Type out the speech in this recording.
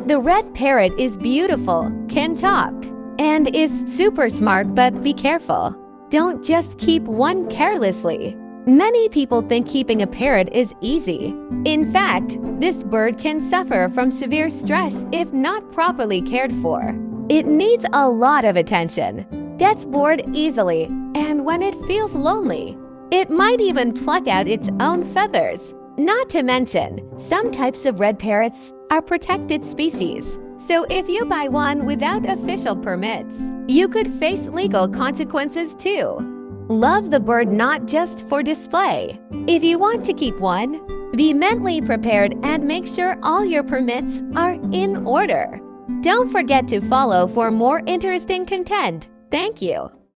The red parrot is beautiful, can talk, and is super smart, but be careful. Don't just keep one carelessly. Many people think keeping a parrot is easy. In fact, this bird can suffer from severe stress if not properly cared for. It needs a lot of attention, gets bored easily, and when it feels lonely, it might even pluck out its own feathers. Not to mention, some types of red parrots are protected species. So if you buy one without official permits, you could face legal consequences too. Love the bird not just for display. If you want to keep one, be mentally prepared and make sure all your permits are in order. Don't forget to follow for more interesting content. Thank you.